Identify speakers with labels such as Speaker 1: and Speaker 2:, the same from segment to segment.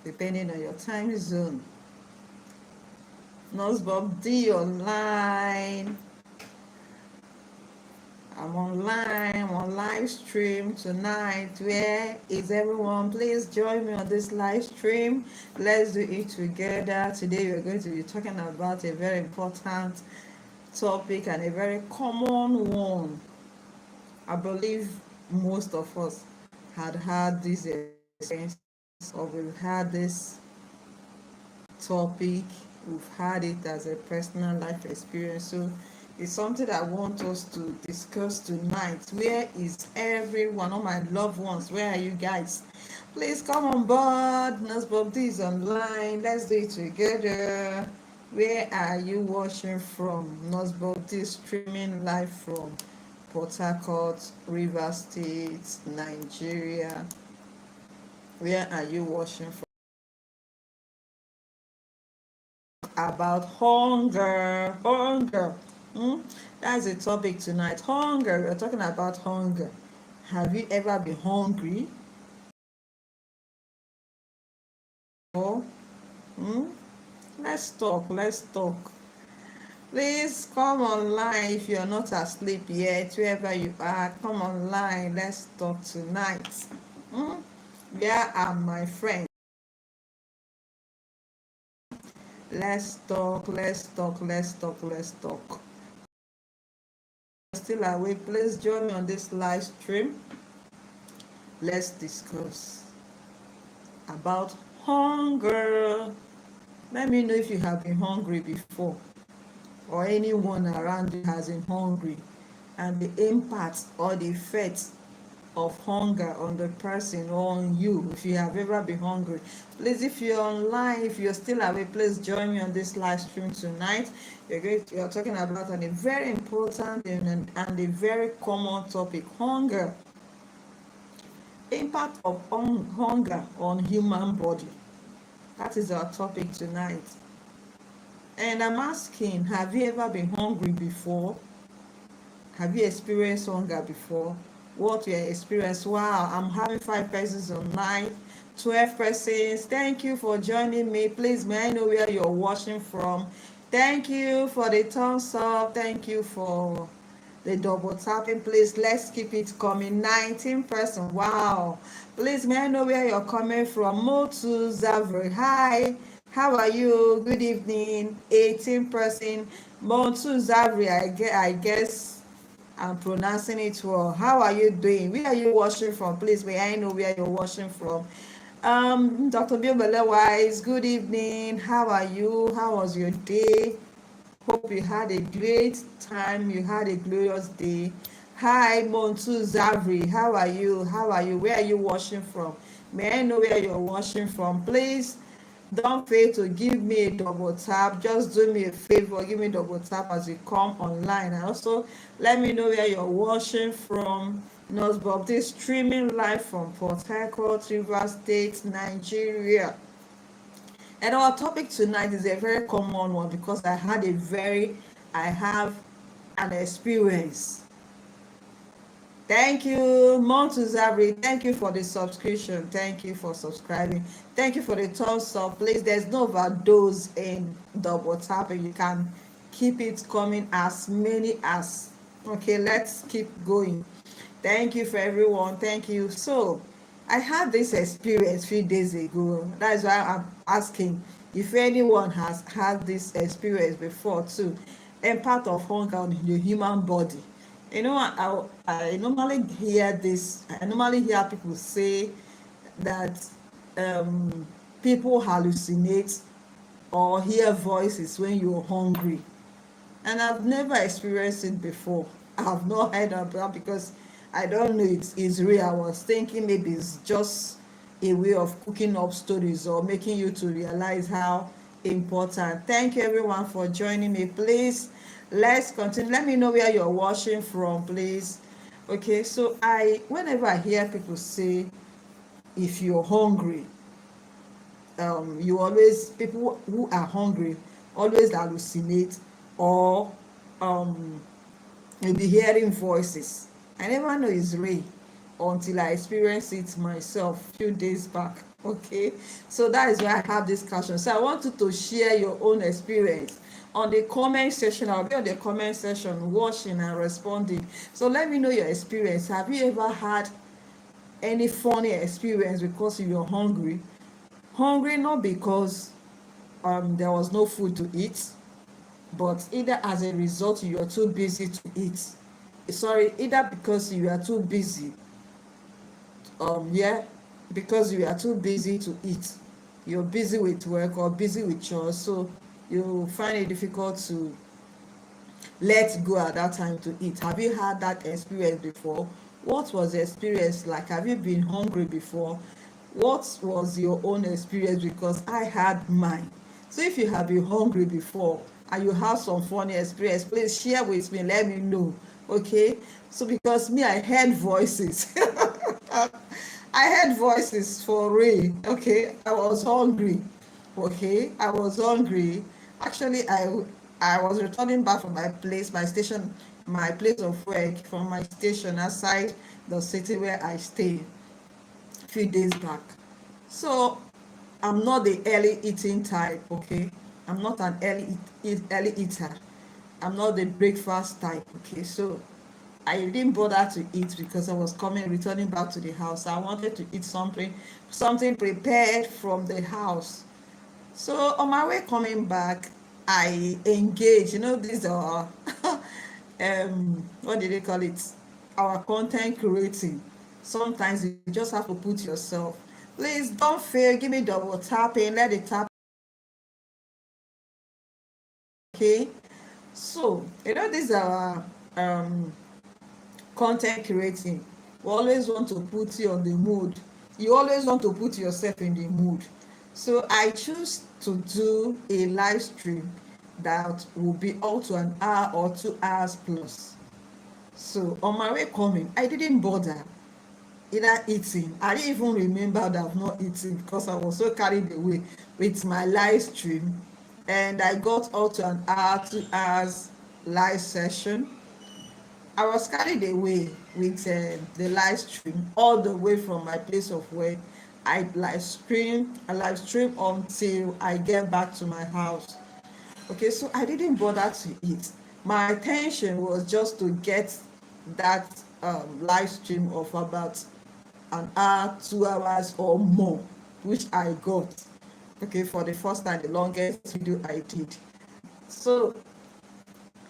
Speaker 1: depending on your time zone. Nurse Bob D online. I'm online, I'm on live stream tonight. Where is everyone? Please join me on this live stream. Let's do it together. Today we're going to be talking about a very important topic and a very common one. I believe most of us had this experience, or we've had this topic, we've had it as a personal life experience. So it's something I want us to discuss tonight. Where is everyone, all my loved ones? Where are you guys? Please come on board. Nurse Bob D is online. Let's do it together. Where are you watching from? Nurse Bob D streaming live from Port Harcourt, Rivers State, Nigeria. Where are you watching from? About hunger. That's the topic tonight. Hunger. We're talking about hunger. Have you ever been hungry? Oh, hmm? Let's talk. Please come online if you're not asleep yet. Wherever you are, come online. Let's talk tonight. Hmm? Where are my friends? Let's talk. Still awake, please join me on this live stream. Let's discuss about hunger. Let me know if you have been hungry before, or anyone around you has been hungry, and the impact or the effect of hunger on the person or on you. If you have ever been hungry, please, if you're online, if you're still awake, please join me on this live stream tonight. You're talking about a very important and a very common topic: hunger. Impact of hunger on human body. That is our topic tonight. And I'm asking, have you ever been hungry before? Have you experienced hunger before? What your experience? Wow, I'm having 5 persons online, 12 persons. Thank you for joining me. Please, may I know where you're watching from? Thank you for the thumbs up. Thank you for the double tapping. Please, let's keep it coming. 19 person. Wow. Please, may I know where you're coming from? Motu Zavri. Hi. How are you? Good evening. 18 person. Motu Zavri. I guess I'm pronouncing it well. How are you doing? Where are you watching from? Please, may I know where you're watching from? Dr. Biobele Wise, good evening. How are you? How was your day? Hope you had a great time. You had a glorious day. Hi, Montu Zavri. How are you? Where are you watching from? May I know where you're watching from? Please don't fail to give me a double tap. Just do me a favor. Give me a double tap as you come online. And also, let me know where you're watching from. Nurse Bob, this streaming live from Port Harcourt, Rivers State, Nigeria. And our topic tonight is a very common one because I have an experience. Thank you, Montu Zabri. Thank you for the subscription. Thank you for subscribing. Thank you for the thumbs up. Please, there's no overdose in double tapping. You can keep it coming as many as. Okay, let's keep going. Thank you for everyone. Thank you. So, I had this experience a few days ago. That's why I'm asking if anyone has had this experience before too. Impact of hunger on the human body. You know, I normally hear this. I normally hear people say that people hallucinate or hear voices when you're hungry, and I've never experienced it before. I've not heard of that because I don't know it's real. I was thinking maybe it's just a way of cooking up stories or making you to realize how important. Thank you everyone for joining me. Please, let's continue. Let me know where you're watching from, please. Okay, so whenever I hear people say if you're hungry, people who are hungry always hallucinate, or you'll be hearing voices. I never know it's real until I experienced it myself a few days back. Okay, so that is why I have this question. So I want you to share your own experience on the comment section. I'll be on the comment section watching and responding. So let me know your experience. Have you ever had any funny experience because you were hungry? Hungry not because there was no food to eat, but either as a result you are too busy to eat. Sorry, either because you are too busy, yeah, because you are too busy to eat. You're busy with work or busy with chores, so you find it difficult to let go at that time to eat. Have you had that experience before? What was the experience like? Have you been hungry before? What was your own experience? Because I had mine. So if you have been hungry before and you have some funny experience, please share with me, let me know. Okay, so because me, I heard voices. I heard voices for real. Okay, I was hungry. Okay, I was hungry. Actually, I was returning back from my place, my station, my place of work, from my station outside the city where I stay a few days back. So I'm not the early eating type. Okay, I'm not an early eater. I'm not the breakfast type. Okay, so I didn't bother to eat because I was returning back to the house. I wanted to eat something prepared from the house. So on my way coming back, I engage. These are what did they call it? Our content creating. Sometimes you just have to put yourself. Please don't fail. Give me double tapping. Let it tap. Okay. So these are content creating. We always want to put you on the mood. You always want to put yourself in the mood. So I choose to do a live stream that will be up to an hour or 2 hours plus. So on my way coming, I didn't bother either eating. I didn't even remember that I've not eaten because I was so carried away with my live stream. And I got up to an hour, 2 hours live session. I was carried away with the live stream all the way from my place of work. I live stream until I get back to my house. Okay, so I didn't bother to eat. My attention was just to get that live stream of about an hour, 2 hours or more, which I got. Okay, for the first time, the longest video I did. So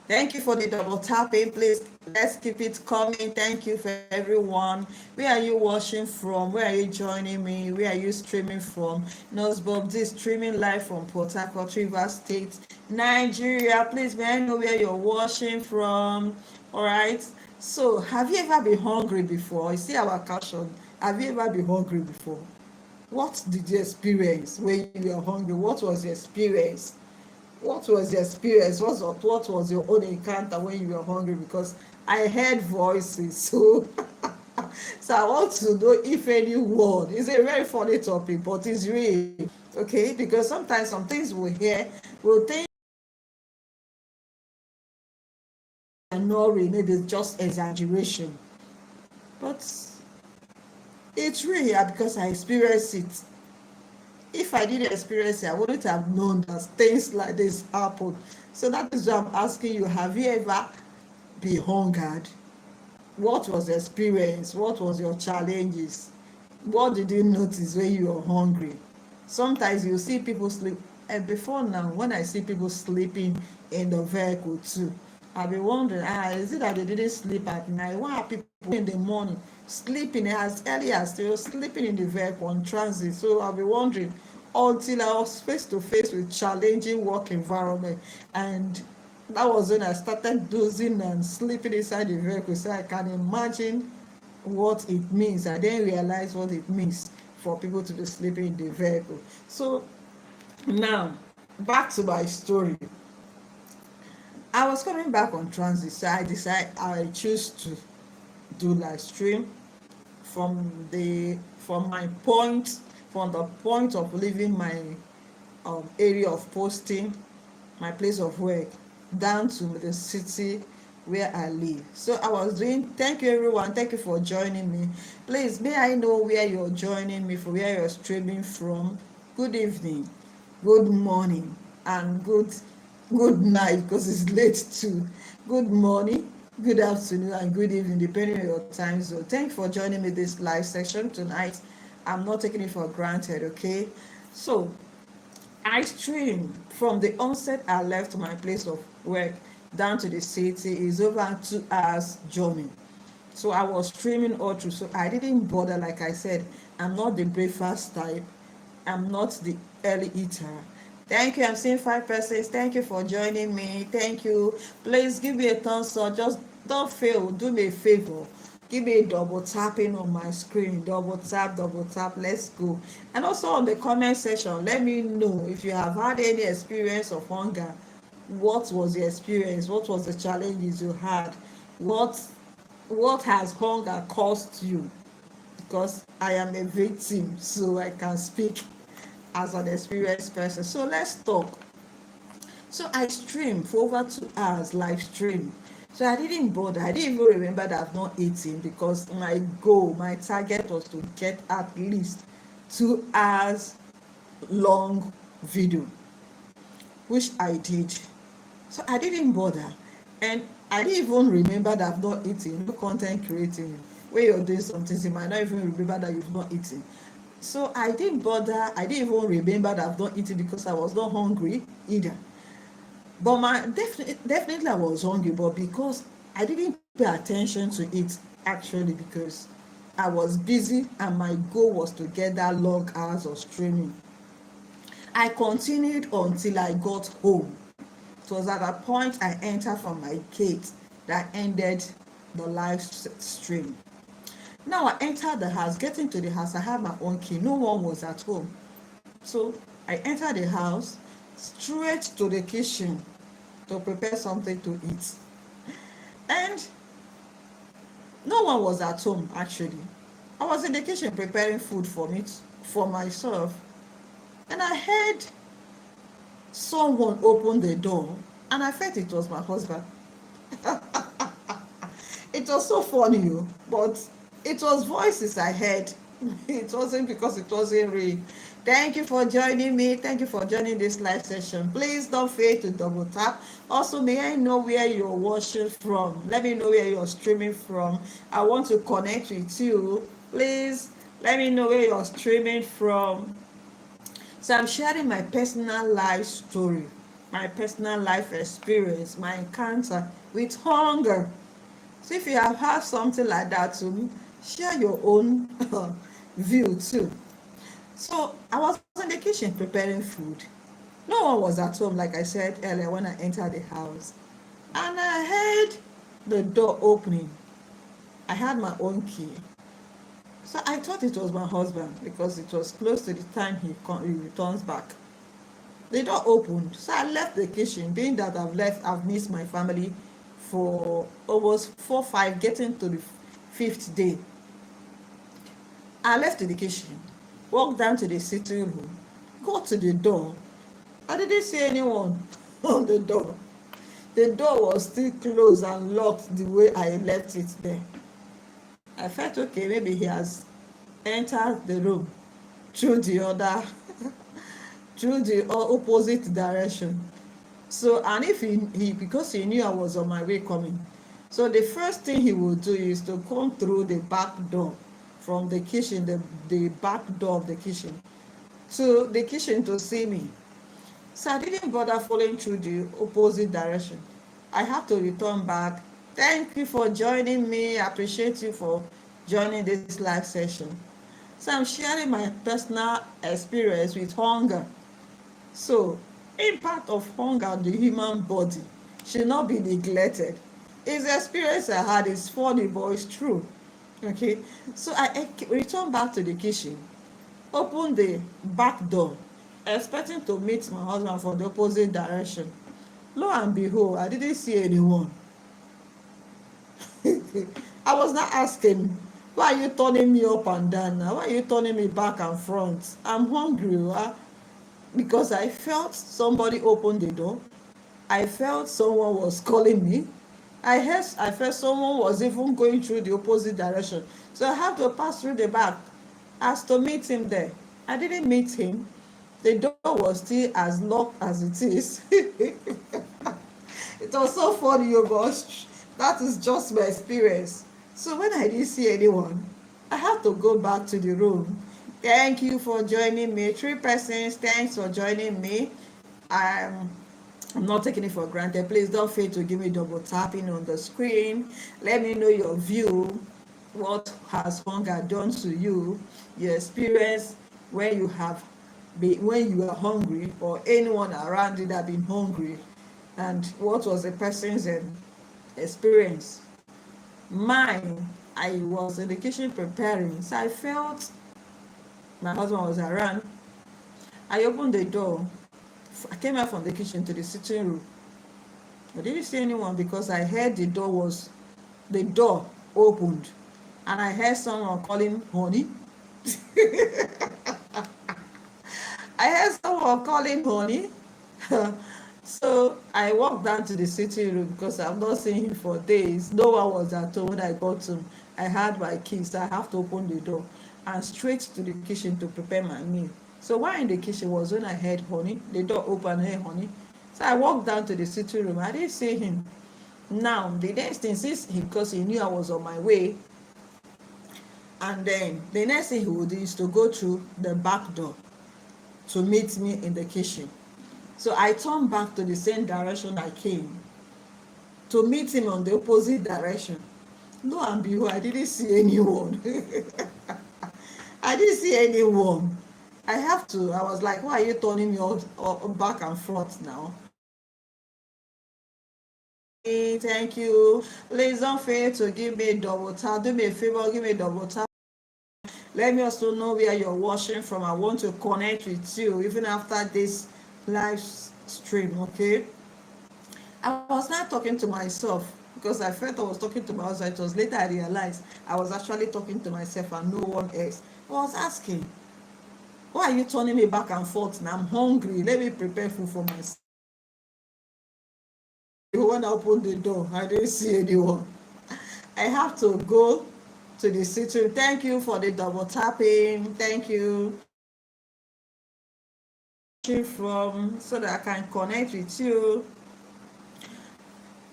Speaker 1: thank you for the double tapping. Please, let's keep it coming. Thank you for everyone. Where are you watching from? Where are you joining me? Where are you streaming from? Nosebob, this streaming live from Port Harcourt, Rivers State, Nigeria. Please, may I know where you're watching from? All right. So, have you ever been hungry before? You see our caption. Have you ever been hungry before? What did you experience when you were hungry? What was the experience? What was your experience? What was your own encounter when you were hungry? Because I heard voices. So so I want to know if anyone. It's a very funny topic, but it's real. Okay, because sometimes some things we hear will think are not real, maybe it's just exaggeration. But it's real because I experienced it. If I didn't experience it, I wouldn't have known that things like this happen. So that is why I'm asking you, have you ever been hungered? What was the experience? What was your challenges? What did you notice when you were hungry? Sometimes you see people sleep. And before now, when I see people sleeping in the vehicle too, I'll be wondering, is it that they didn't sleep at night? Why are people in the morning sleeping as early as they were sleeping in the vehicle on transit? So I'll be wondering until I was face to face with challenging work environment, and that was when I started dozing and sleeping inside the vehicle. So I can imagine what it means. I didn't realize what it means for people to be sleeping in the vehicle. So now, back to my story. I was coming back on transit, so I choose to do live stream from my point from the point of leaving my area of posting, my place of work, down to the city where I live. So I was doing, thank you everyone, thank you for joining me. Please, may I know where you're joining me from, where you're streaming from? Good evening, good morning, and good night, because it's late too. Good morning, good afternoon, and good evening, depending on your time zone. Thank you for joining me this live session tonight. I'm not taking it for granted, okay? So I stream from the onset I left my place of work down to the city is over 2 hours journey. So I was streaming all through. So I didn't bother, like I said, I'm not the breakfast type. I'm not the early eater. Thank you. I'm seeing 5 persons. Thank you for joining me. Thank you. Please give me a thumbs up. Just don't fail. Do me a favor. Give me a double tapping on my screen. Double tap, double tap. Let's go. And also on the comment section, let me know if you have had any experience of hunger. What was the experience? What was the challenges you had? What has hunger cost you? Because I am a victim, so I can speak as an experienced person. So let's talk. So I streamed for over 2 hours, live stream. So I didn't bother. I didn't even remember that I've not eaten, because my goal, my target was to get at least 2 hours long video, which I did. So I didn't bother. And I didn't even remember that I've not eaten. No content creating. When you're doing something, you might not even remember that you've not eaten. So I didn't bother. I didn't even remember that I've not eaten, because I was not hungry either. But definitely I was hungry, but because I didn't pay attention to it, actually, because I was busy and my goal was to get that long hours of streaming. I continued until I got home. It was at that point I entered from my gate that ended the live stream. Now I entered the house. Getting to the house, I had my own key. No one was at home. So I entered the house, straight to the kitchen to prepare something to eat. And no one was at home, actually. I was in the kitchen preparing food for myself. And I heard someone open the door, and I felt it was my husband. It was so funny, but it was voices I heard. It wasn't because it wasn't real. Thank you for joining me. Thank you for joining this live session. Please don't fail to double tap. Also, may I know where you're watching from? Let me know where you're streaming from. I want to connect with you. Please let me know where you're streaming from. So I'm sharing my personal life story, my personal life experience, my encounter with hunger. So if you have had something like that too, share your own view too. So I was in the kitchen preparing food. No one was at home, like I said earlier when I entered the house. And I heard the door opening. I had my own key. So I thought it was my husband, because it was close to the time he returns back. The door opened. So I left the kitchen, being that I've missed my family for almost 4-5, getting to the 5th day. I left the kitchen, walked down to the sitting room, got to the door. I didn't see anyone on the door. The door was still closed and locked the way I left it there. I felt okay, maybe he has entered the room through the opposite direction. So, and if he because he knew I was on my way coming, so the first thing he would do is to come through the back door from the kitchen, the back door of the kitchen, to the kitchen to see me. So I didn't bother following through the opposite direction. I had to return back. Thank you for joining me. I appreciate you for joining this live session. So I'm sharing my personal experience with hunger. So, impact of hunger on the human body should not be neglected. It's the experience I had. It's funny, but it's true. Okay, so I returned back to the kitchen, opened the back door, expecting to meet my husband from the opposite direction. Lo and behold, I didn't see anyone. I was not asking, why are you turning me up and down now? Why are you turning me back and front? I'm hungry. Because I felt somebody open the door. I felt someone was calling me. I felt someone was even going through the opposite direction. So I have to pass through the back as to meet him there. I didn't meet him. The door was still as locked as it is. It was so funny, you guys. That is just my experience. So when I didn't see anyone, I had to go back to the room. Thank you for joining me. 3 persons, thanks for joining me. I'm not taking it for granted. Please don't fail to give me double tapping on the screen. Let me know your view. What has hunger done to you? Your experience when you are hungry, or anyone around you that been hungry, and what was the person's experience. Mine, I was in the kitchen preparing, so I felt my husband was around. I opened the door. I came out from the kitchen to the sitting room. I didn't see anyone because I heard the door opened, and I heard someone calling honey. I heard someone calling honey. So I walked down to the sitting room because I've not seen him for days. No one was at home when I got home. I had my keys, so I have to open the door and straight to the kitchen to prepare my meal. So while in the kitchen was when I heard honey, the door opened, I heard honey. So I walked down to the sitting room. I didn't see him. Now, the next thing, because he knew I was on my way, and then the next thing he would do is to go through the back door to meet me in the kitchen. So I turned back to the same direction I came to meet him on the opposite direction. Lo and behold, I didn't see anyone. I didn't see anyone. I was like, why are you turning me all back and forth now? Thank you. Please don't fail to give me a double tap. Do me a favor, give me a double tap. Let me also know where you're watching from. I want to connect with you even after this live stream, okay? I was not talking to myself because I felt I was talking to my husband. It was later I realized I was actually talking to myself and no one else. I was asking, why are you turning me back and forth now? I'm hungry. Let me prepare food for myself. When I opened the door, I didn't see anyone. I have to go to the sitting. Thank you for the double tapping. Thank you. From so that I can connect with you.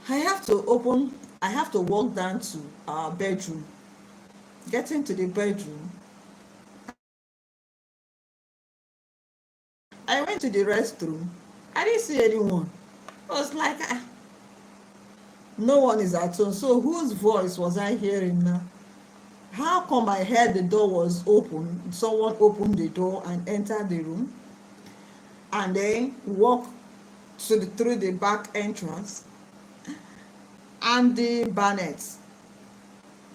Speaker 1: I have to walk down to our bedroom. Getting to the bedroom, I went to the restroom. I didn't see anyone. I was like, no one is at home. So whose voice was I hearing now? How come I heard the door was open? Someone opened the door and entered the room, and then walked through the back entrance, and the Barnett.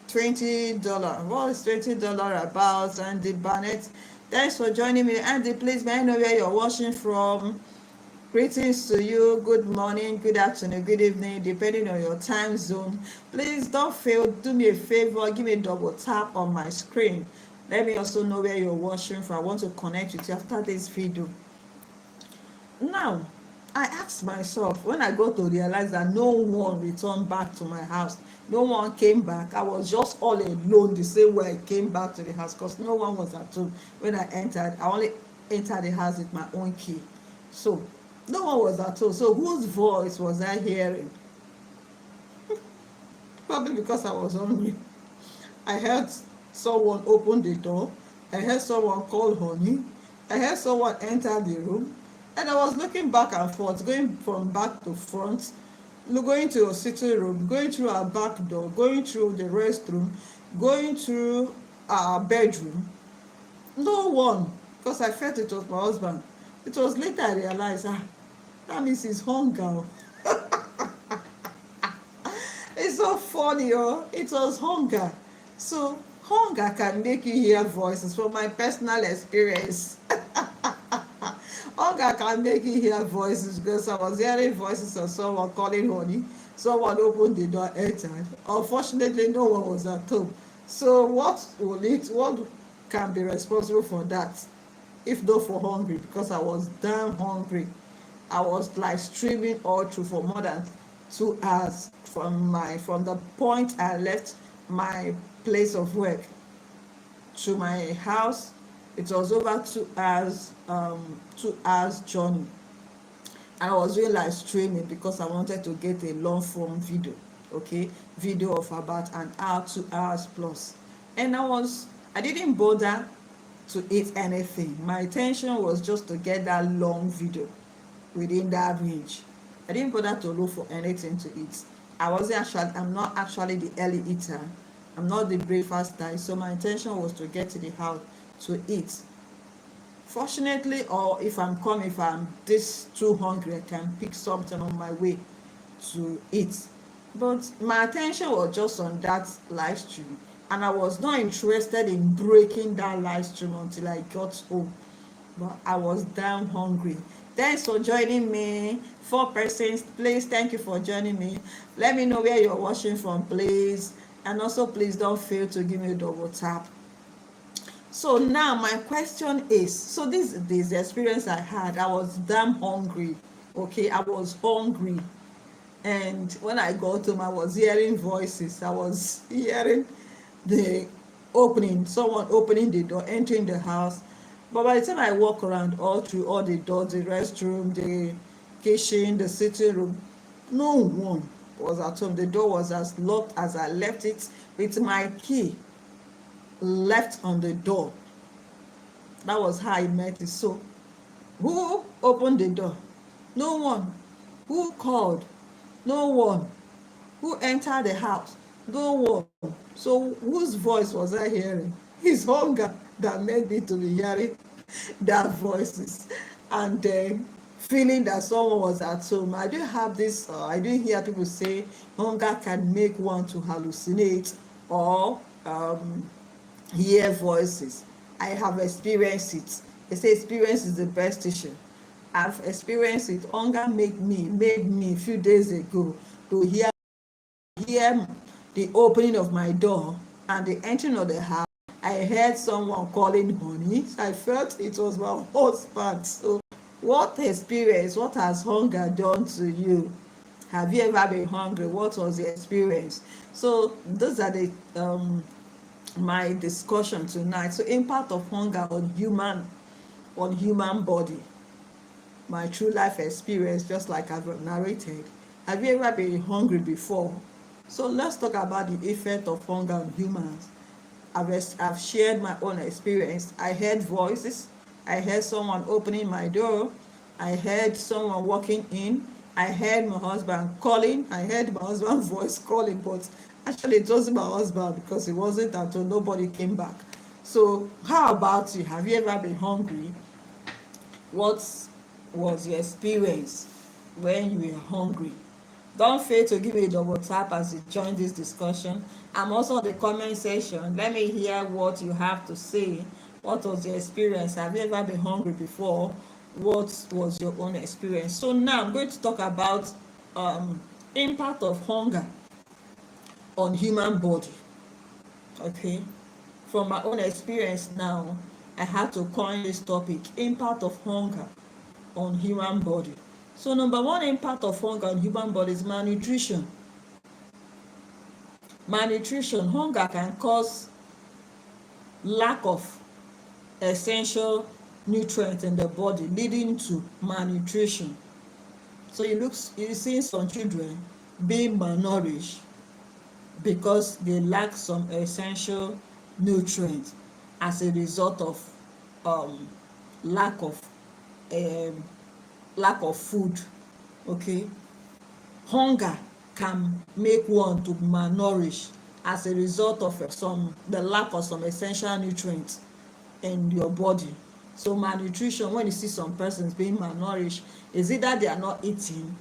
Speaker 1: $20. What is $20 about? Andy Barnett. Thanks for joining me. Andy, please may I know where you're watching from? Greetings to you. Good morning, good afternoon, good evening, depending on your time zone. Please don't fail. Do me a favor. Give me a double tap on my screen. Let me also know where you're watching from. I want to connect with you after this video. Now, I asked myself, when I got to realize that no one returned back to my house, no one came back, I was just all alone the same way I came back to the house because no one was at home when I entered. I only entered the house with my own key. So no one was at home. So whose voice was I hearing? Probably because I was hungry. I heard someone open the door. I heard someone call honey. I heard someone enter the room. And I was looking back and forth, going from back to front, going to a sitting room, going through our back door, going through the restroom, going through our bedroom. No one, because I felt it was my husband. It was later I realized, that means he's hunger. It's so funny, it was hunger. So hunger can make you hear voices from my personal experience. Hunger can make you hear voices because I was hearing voices of someone calling honey. Someone opened the door, entered. Unfortunately, no one was at home. So what can be responsible for that? If not for hungry, because I was damn hungry. I was like streaming all through for more than 2 hours from the point I left my place of work to my house. It was over 2 hours, 2 hours journey. I was doing live streaming because I wanted to get a long form video, okay, video of about an hour, 2 hours plus. And I didn't bother to eat anything. My intention was just to get that long video within that range. I didn't bother to look for anything to eat. I'm not actually the early eater. I'm not the breakfast guy. So my intention was to get to the house to eat. Fortunately, or if I'm this too hungry, I can pick something on my way to eat. But my attention was just on that live stream, and I was not interested in breaking that live stream until I got home. But I was damn hungry. Thanks for joining me. 4 persons, please. Thank you for joining me. Let me know where you're watching from, please. And also, please don't fail to give me a double tap. So now my question is, so this is the experience I had. I was damn hungry. Okay, I was hungry. And when I got home, I was hearing voices. I was hearing someone opening the door, entering the house. But by the time I walk around all through all the doors, the restroom, the kitchen, the sitting room, no one was at home. The door was as locked as I left it, with my key left on the door. That was how I met it. So who opened the door? No one. Who called? No one. Who entered the house? No one. So whose voice was I hearing? It's hunger that made me to be hearing that voices, and then feeling that someone was at home. I didn't have this. I didn't hear people say hunger can make one to hallucinate or hear voices. I have experienced it. They say experience is the best teacher. I've experienced it. Hunger made me a few days ago to hear the opening of my door and the entering of the house. I heard someone calling honey. I felt it was my husband. So what has hunger done to you? Have you ever been hungry? What was the experience? So those are the my discussion tonight. So impact of hunger on human body. My true life experience, just like I've narrated. Have you ever been hungry before? So let's talk about the effect of hunger on humans. I've shared my own experience. I heard voices. I heard someone opening my door. I heard someone walking in. I heard my husband calling. I heard my husband's voice calling, but actually it wasn't my husband because it wasn't until nobody came back. So how about you? Have you ever been hungry? What was your experience when you were hungry? Don't fail to give me a double tap as you join this discussion. I'm also in the comment section. Let me hear what you have to say. What was your experience? Have you ever been hungry before? What was your own experience? So now I'm going to talk about impact of hunger on human body. Okay, from my own experience now, I had to coin this topic: impact of hunger on human body. So number one impact of hunger on human body is malnutrition. Hunger can cause lack of essential nutrients in the body, leading to malnutrition. So you see some children being malnourished because they lack some essential nutrients as a result of lack of food. Okay, hunger can make one to malnourish as a result of the lack of some essential nutrients in your body. So malnutrition, when you see some persons being malnourished, is either they are not eating,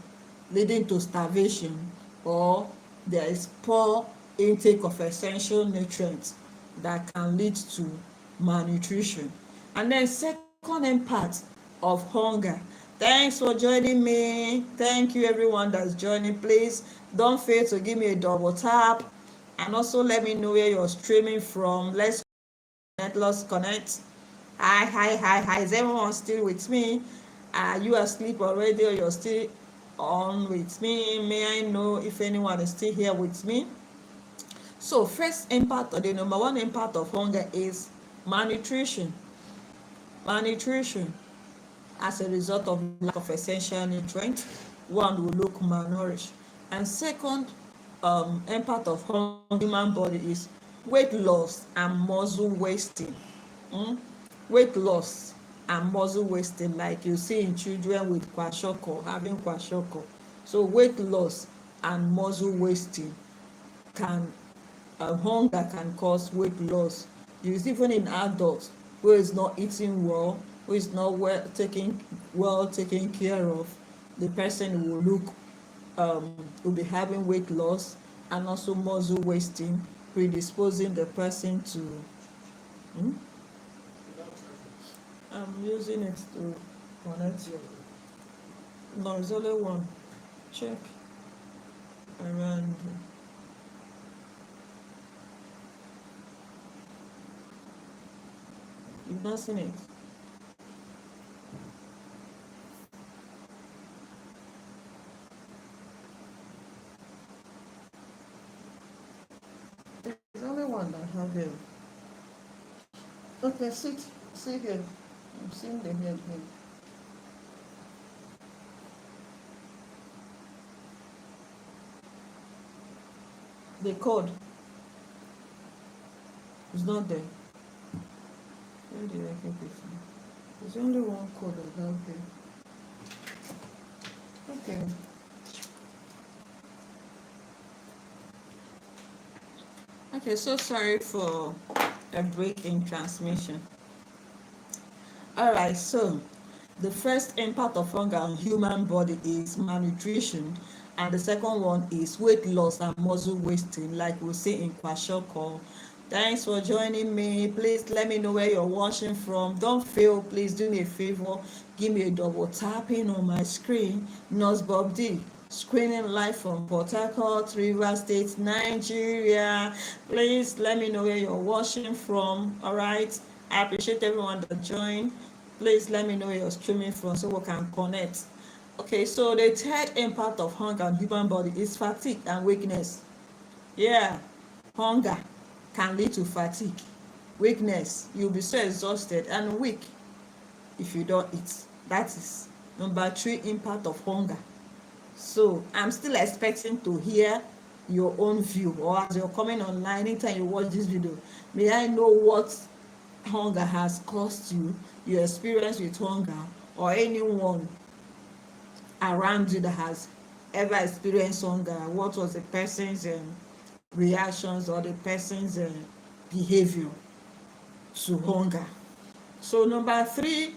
Speaker 1: leading to starvation, or there is poor intake of essential nutrients that can lead to malnutrition. And then second impact of hunger. Thanks for joining me. Thank you everyone that's joining. Please don't fail to give me a double tap, and also let me know where you're streaming from. Let's connect. Hi. Is everyone still with me? Are you asleep already, or you're still on with me? May I know if anyone is still here with me? So first impact, or the number one impact of hunger is malnutrition. Malnutrition as a result of lack of essential nutrients, one will look malnourished. And second impact of human body is weight loss and muscle wasting. Weight loss and muscle wasting, like you see in children with kwashiorkor, having kwashiorkor. So weight loss and muscle wasting can hunger can cause weight loss. You see, even in adults who is not eating well, who is not well taken care of, the person will will be having weight loss and also muscle wasting, predisposing the person to I'm using it to connect you. No, it's only one. Check around. You've not seen it. There's only one that I have here. Okay, sit here. I'm seeing the head here. The code is not there. Where did I get it from? There's only one code I have here. Okay. Okay, so sorry for a break in transmission. All right, so the first impact of hunger on human body is malnutrition, and the second one is weight loss and muscle wasting, like we say in kwashiorkor. Thanks for joining me. Please let me know where you're watching from. Don't fail. Please do me a favor. Give me a double tapping on my screen. Nurse Bob D, screening live from Port Harcourt, Rivers State, Nigeria. Please let me know where you're watching from. All right. I appreciate everyone that joined. Please let me know where you're streaming from so we can connect. Okay, so the third impact of hunger on human body is fatigue and weakness. Yeah, hunger can lead to fatigue, weakness. You'll be so exhausted and weak if you don't eat. That is number 3 impact of hunger. So I'm still expecting to hear your own view, or as you're coming online, anytime you watch this video, may I know what hunger has caused you, your experience with hunger, or anyone around you that has ever experienced hunger. What was the person's reactions or the person's behavior to hunger? So number 3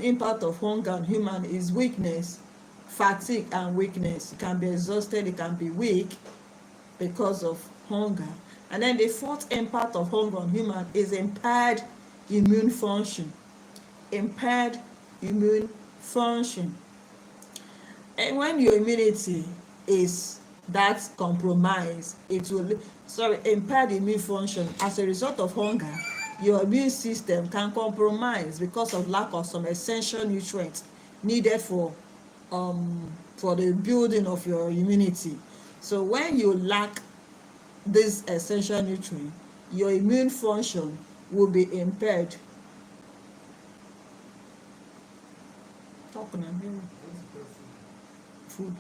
Speaker 1: impact of hunger on human is weakness, fatigue and weakness. You can be exhausted, you can be weak because of hunger. And then the 4th impact of hunger on human is impaired immune function. Impaired immune function. And when your immunity is that compromised, it will impaired immune function. As a result of hunger, your immune system can compromise because of lack of some essential nutrients needed for the building of your immunity. So when you lack this essential nutrient, your immune function will be impaired. Talking and hearing. Food.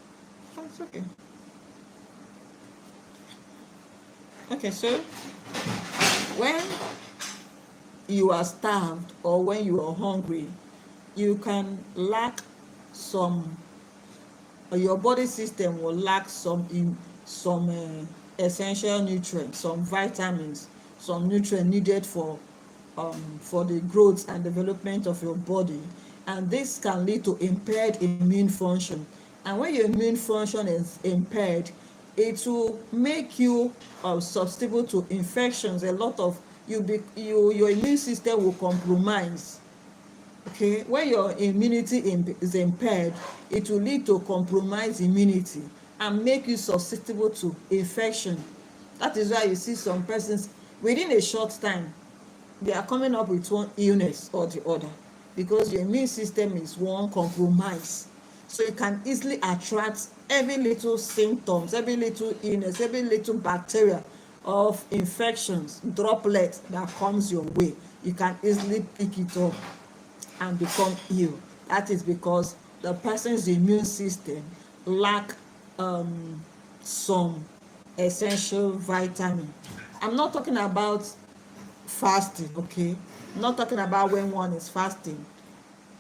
Speaker 1: Oh, it's okay. Okay, so when you are starved or when you are hungry, you can lack some, or your body system will lack some essential nutrients, some vitamins, some nutrients needed for the growth and development of your body, and this can lead to impaired immune function. And when your immune function is impaired, it will make you susceptible to infections. A lot of your immune system will compromise. Okay, when your immunity is impaired, it will lead to compromised immunity and make you susceptible to infection. That is why you see some persons within a short time they are coming up with one illness or the other, because your immune system is one compromise. So you can easily attract every little symptoms, every little illness, every little bacteria of infections, droplets that comes your way. You can easily pick it up and become ill. That is because the person's immune system lack some essential vitamin. I'm not talking about fasting, okay? I'm not talking about when one is fasting,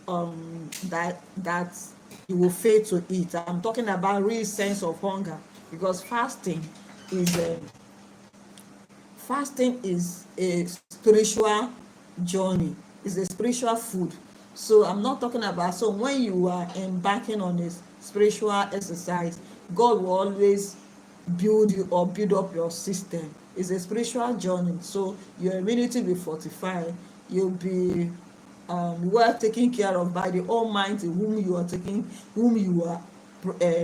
Speaker 1: that you will fail to eat. I'm talking about real sense of hunger, because is a fasting is a spiritual journey, is a spiritual food. So I'm not talking about, so when you are embarking on a spiritual exercise, God will always build you or build up your system. It's a spiritual journey, so your immunity will be fortified. You'll be well taken care of by the Almighty, whom you are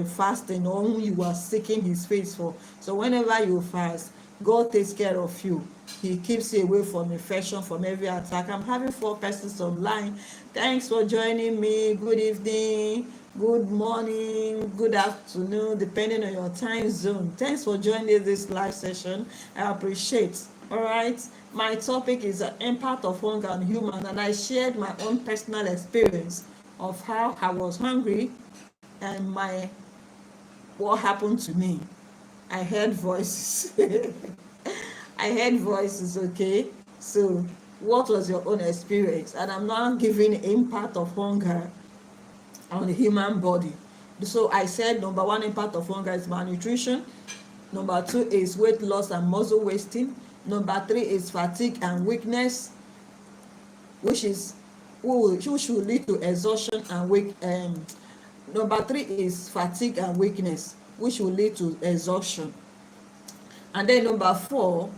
Speaker 1: fasting, or whom you are seeking His face for. So whenever you fast, God takes care of you. He keeps you away from infection, from every attack. I'm having 4 persons online. Thanks for joining me. Good evening, good morning, good afternoon, depending on your time zone. Thanks for joining this live session. I appreciate. All right, my topic is the impact of hunger on human, and I shared my own personal experience of how I was hungry and what happened to me. I heard voices. I heard voices, okay? So what was your own experience? And I'm now giving impact of hunger on the human body. So I said number 1 impact of hunger is malnutrition. Number 2 is weight loss and muscle wasting. Number 3 is fatigue and weakness, which will lead to exhaustion and weak. Number 3 is fatigue and weakness, which will lead to exhaustion. And then number 4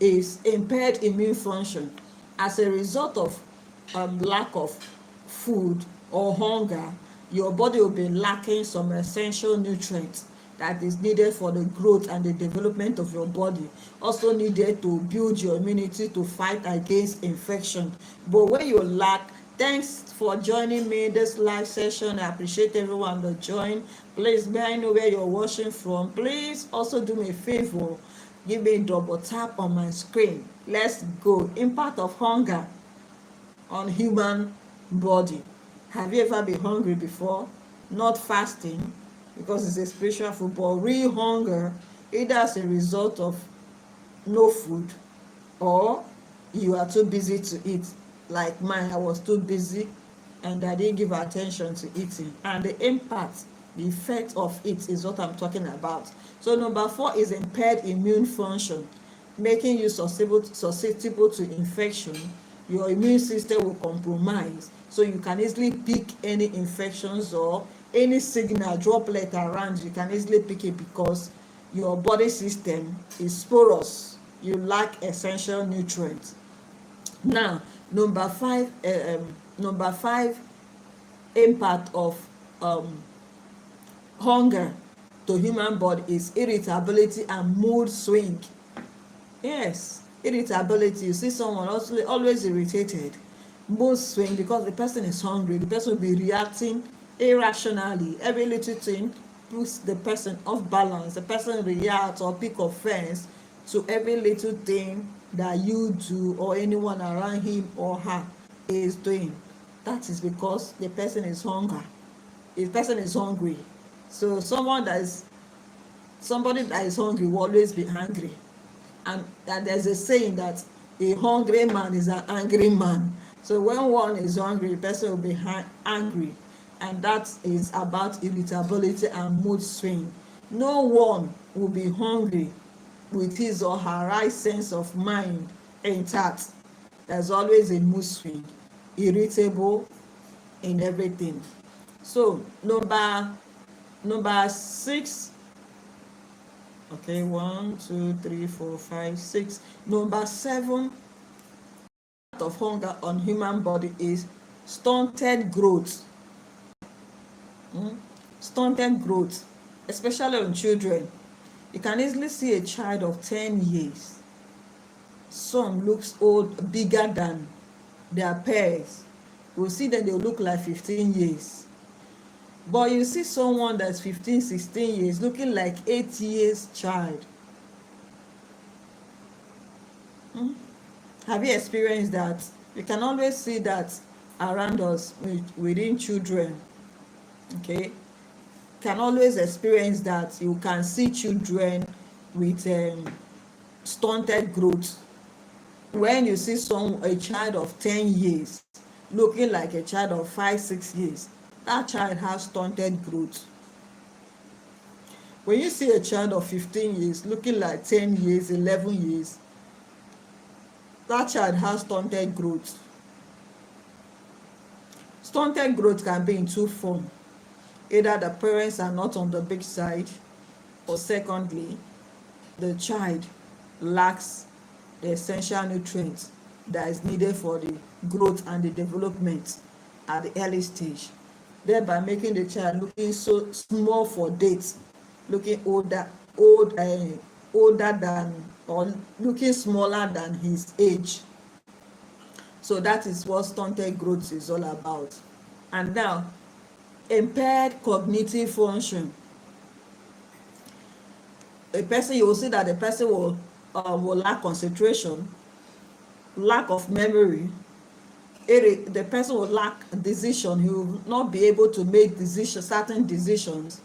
Speaker 1: is impaired immune function. As a result of lack of food or hunger, your body will be lacking some essential nutrients that is needed for the growth and the development of your body, also needed to build your immunity to fight against infection. But when you lack, thanks for joining me this live session. I appreciate everyone that joined. Please, may I know where you're watching from? Please also do me a favor, give me a double tap on my screen. Let's go. Impact of hunger on human body. Have you ever been hungry before? Not fasting, because it's a spiritual food, but real hunger, either as a result of no food, or you are too busy to eat. Like mine, I was too busy and I didn't give attention to eating. And the impact, the effect of it is what I'm talking about. So number 4 is impaired immune function, making you susceptible to infection. Your immune system will compromise, so you can easily pick any infections or any signal droplet around. You can easily pick it because your body system is porous. You lack essential nutrients. Now, number 5 impact of hunger to human body is irritability and mood swing. Yes, irritability. You see someone always irritated, mood swing, because the person is hungry. The person will be reacting irrationally. Every little thing puts the person off balance. The person reacts or pick offense to every little thing that you do or anyone around him or her is doing. That is because the person is hungry. The person is hungry. So somebody that is hungry will always be angry. And there's a saying that a hungry man is an angry man. So when one is hungry, the person will be angry. And that is about irritability and mood swing. No one will be hungry with his or her right sense of mind intact. There's always a mood swing, irritable in everything. So number 6, okay, 1 2 3 4 5 6. Number 7 of hunger on human body is stunted growth. Stunted growth, especially on children. You can easily see a child of 10 years. Some looks old, bigger than their peers. We'll see that they look like 15 years. But you see someone that's 15, 16 years looking like 8 years child. Have you experienced that? You can always see that around us within children. Okay, can always experience that. You can see children with stunted growth. When you see a child of 10 years looking like a child of 5, 6 years, that child has stunted growth. When you see a child of 15 years looking like 10 years, 11 years, that child has stunted growth. Stunted growth can be in two forms. Either the parents are not on the big side, or secondly, the child lacks the essential nutrients that is needed for the growth and the development at the early stage, thereby making the child looking so small for dates, looking older than, or looking smaller than his age. So that is what stunted growth is all about. And now, impaired cognitive function. A person, you will see that the person will lack concentration, lack of memory. The person will lack decision. He will not be able to make certain decisions.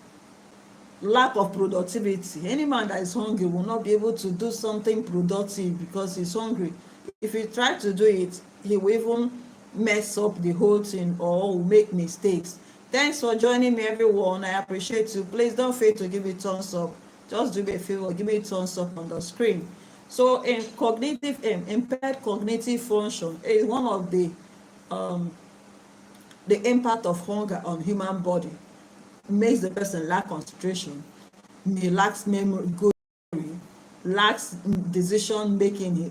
Speaker 1: Lack of productivity. Any man that is hungry will not be able to do something productive because he's hungry. If he try to do it, he will even mess up the whole thing or will make mistakes. Thanks for joining me, everyone. I appreciate you. Please don't fail to give me thumbs up. Just do me a favor, give me a thumbs up on the screen. So in impaired cognitive function is one of the impact of hunger on human body. Makes the person lack concentration, he lacks memory, lacks decision making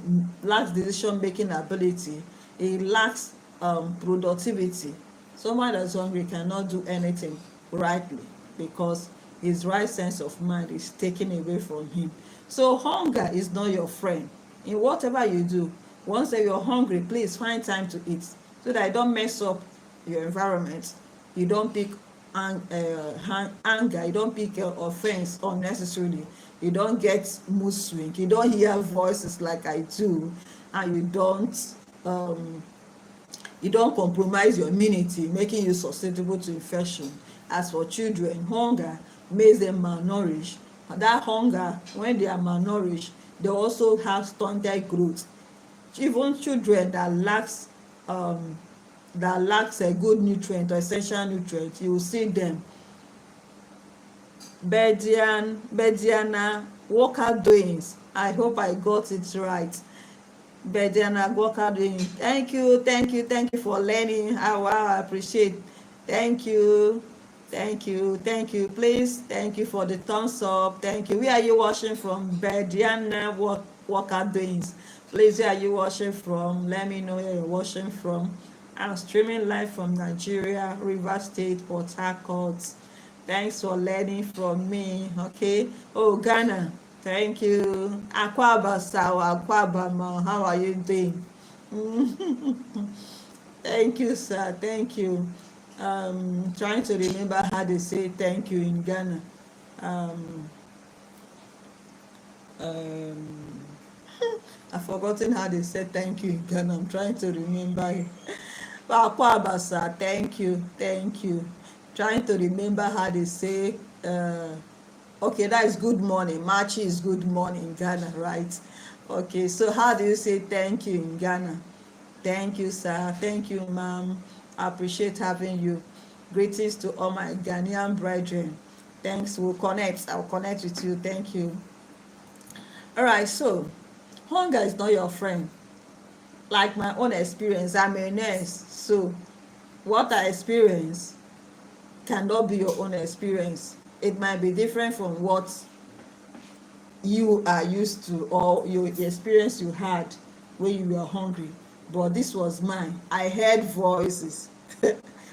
Speaker 1: ability, he lacks productivity. Someone that's hungry cannot do anything rightly because his right sense of mind is taken away from him. So hunger is not your friend. In whatever you do, once that you're hungry, please find time to eat so that you don't mess up your environment. You don't pick anger, you don't pick offense unnecessarily, you don't get mood swing, you don't hear voices like I do, and you don't compromise your immunity, making you susceptible to infection. As for children, hunger makes them malnourished. That hunger, when they are malnourished, they also have stunted growth. Even children that lacks a good nutrient or essential nutrient, you will see them. Bediana Walker Doings, I hope I got it right. Bediana Walker Doings, thank you for learning. Wow, I appreciate. Thank you. Please, thank you for the thumbs up. Thank you. Where are you watching from? Bediana Walker Doings, please, where are you watching from? Let me know where you're watching from. I'm streaming live from Nigeria, Rivers State, Port Harcourt. Thanks for learning from me. Okay. Oh, Ghana. Thank you. Akwaba Sawa, Akwaba Ma. How are you doing? Thank you, sir. Thank you. Trying to remember how they say thank you in Ghana. I've forgotten how they say thank you in Ghana. I'm trying to remember it. Akwaba, sir. Thank you. Trying to remember how they say okay, that is good morning. Machi is good morning in Ghana, right? Okay, so how do you say thank you in Ghana? Thank you, sir. Thank you, ma'am. I appreciate having you. Greetings to all my Ghanaian brethren. Thanks. I'll connect with you. Thank you. All right, so hunger is not your friend. Like my own experience, I'm a nurse, so what I experience cannot be your own experience. It might be different from what you are used to or your experience you had when you were hungry, but this was mine. I heard voices.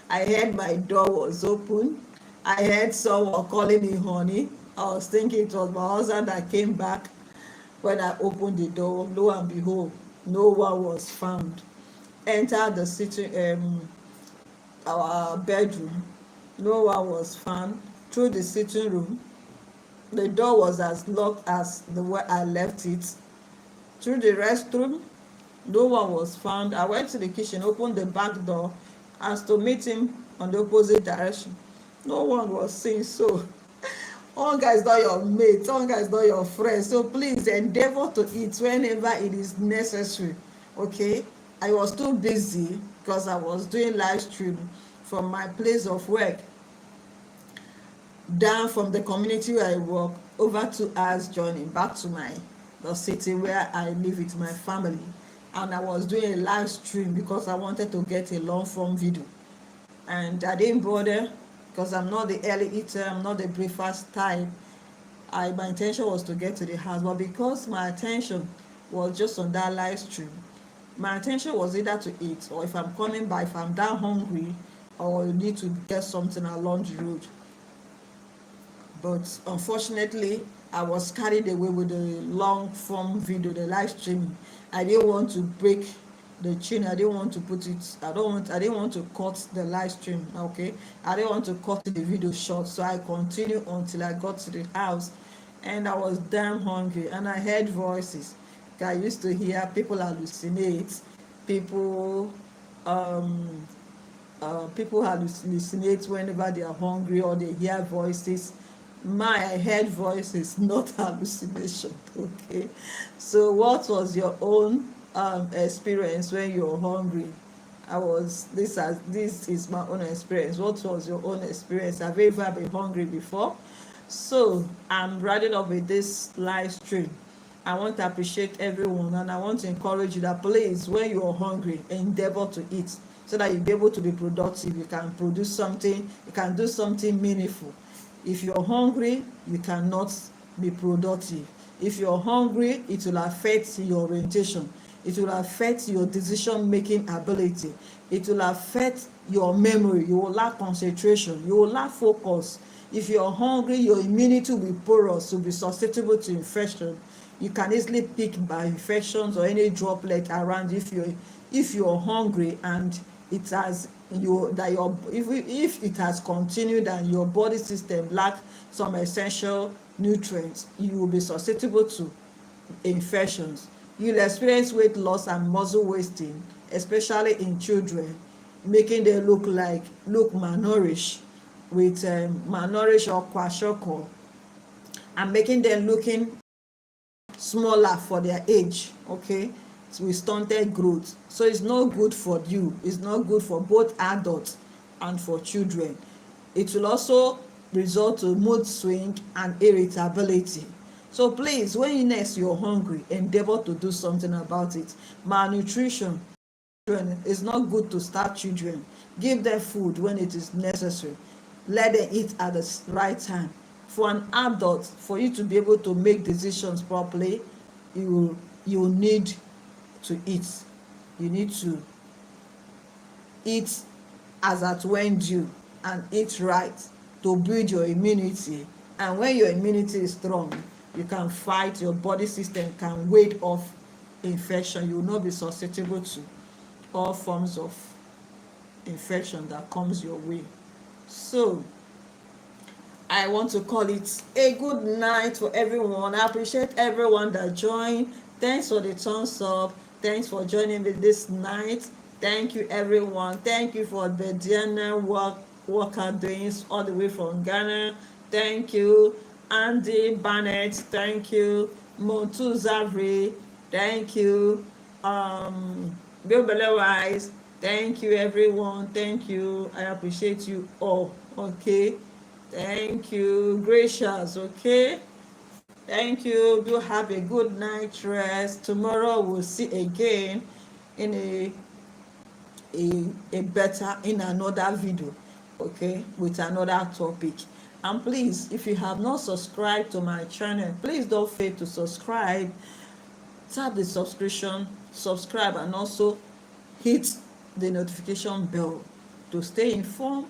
Speaker 1: I heard my door was open. I heard someone calling me honey. I was thinking it was my husband that came back. When I opened the door, lo and behold, no one was found. Entered the our bedroom. No one was found. Through the sitting room, the door was as locked as the way I left it. Through the restroom, no one was found. I went to the kitchen, opened the back door, as to meet him on the opposite direction. No one was seen. So hunger is not your mate, hunger is not your friend. So please endeavor to eat whenever it is necessary. Okay, I was too busy because I was doing live stream from my place of work down from the community where I work, over 2 hours journey back to the city where I live with my family. And I was doing a live stream because I wanted to get a long form video. And I didn't bother because I'm not the early eater, I'm not the breakfast type. My intention was to get to the house, but because my attention was just on that live stream, my attention was either to eat, or if I'm coming by, if I'm that hungry, or need to get something along the road. But unfortunately, I was carried away with the long form video, the live streaming. I didn't want to break the chain. I didn't want to put it, I didn't want to cut the live stream. Okay, I didn't want to cut the video short, so I continued until I got to the house. And I was damn hungry, and I heard voices. I used to hear people hallucinate, people people hallucinate whenever they are hungry or they hear voices. I heard voices, not hallucination. Okay, so what was your own experience when you were hungry? This is my own experience. What was your own experience? Have you ever been hungry before? So I'm running up with this live stream. I want to appreciate everyone, and I want to encourage you that please, when you are hungry, endeavor to eat so that you'll be able to be productive. You can produce something, you can do something meaningful. If you're hungry, you cannot be productive. If you're hungry, it will affect your orientation. It will affect your decision making ability. It will affect your memory. You will lack concentration. You will lack focus. If you're hungry, your immunity will be porous, will be susceptible to infection. You can easily pick by infections or any droplet around if you're hungry, and it has if it has continued and your body system lack some essential nutrients, you will be susceptible to infections. You'll experience weight loss and muscle wasting, especially in children, making them look malnourished with malnourished or kwashiorkor, and making them looking smaller for their age. Okay, with stunted growth. So it's not good for you, it's not good for both adults and for children. It will also result to mood swing and irritability. So please, when next you're hungry, endeavor to do something about it. Malnutrition is not good to starve children. Give them food when it is necessary. Let them eat at the right time. For an adult, for you to be able to make decisions properly, you need to eat. You need to eat as at when due, and eat right to build your immunity. And when your immunity is strong, you can fight, your body system can ward off infection. You will not be susceptible to all forms of infection that comes your way. So I want to call it a good night for everyone. I appreciate everyone that joined. Thanks for the thumbs up. Thanks for joining me this night. Thank you, everyone. Thank you for the Diana Walker doings all the way from Ghana. Thank you, Andy Barnett. Thank you, Montu Zavri. Thank you, Bill Belewise. Thank you, everyone. Thank you. I appreciate you all. Okay. Thank you. Gracious. Okay. Thank you. Do have a good night rest. Tomorrow we'll see again in in another video, okay, with another topic. And please, if you have not subscribed to my channel, please don't fail to subscribe. Tap the subscribe, and also hit the notification bell to stay informed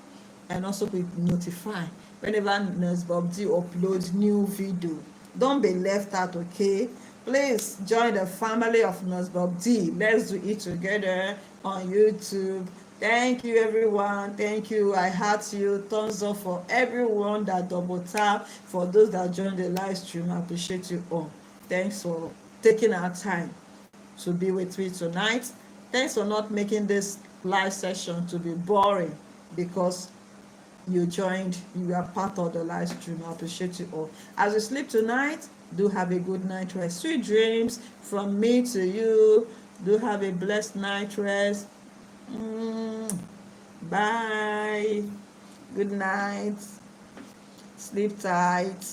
Speaker 1: and also be notified whenever Nurse Bob D uploads new video. Don't be left out, okay? Please join the family of Nurse Bob D. Let's do it together on YouTube. Thank you, everyone. Thank you. I heart you. Thumbs up for everyone that double tap. For those that joined the live stream, I appreciate you all. Thanks for taking our time to be with me tonight. Thanks for not making this live session to be boring because you joined, you are part of the live stream. I appreciate you all. As you sleep tonight, do have a good night rest. Sweet dreams from me to you. Do have a blessed night rest. Bye. Good night. Sleep tight.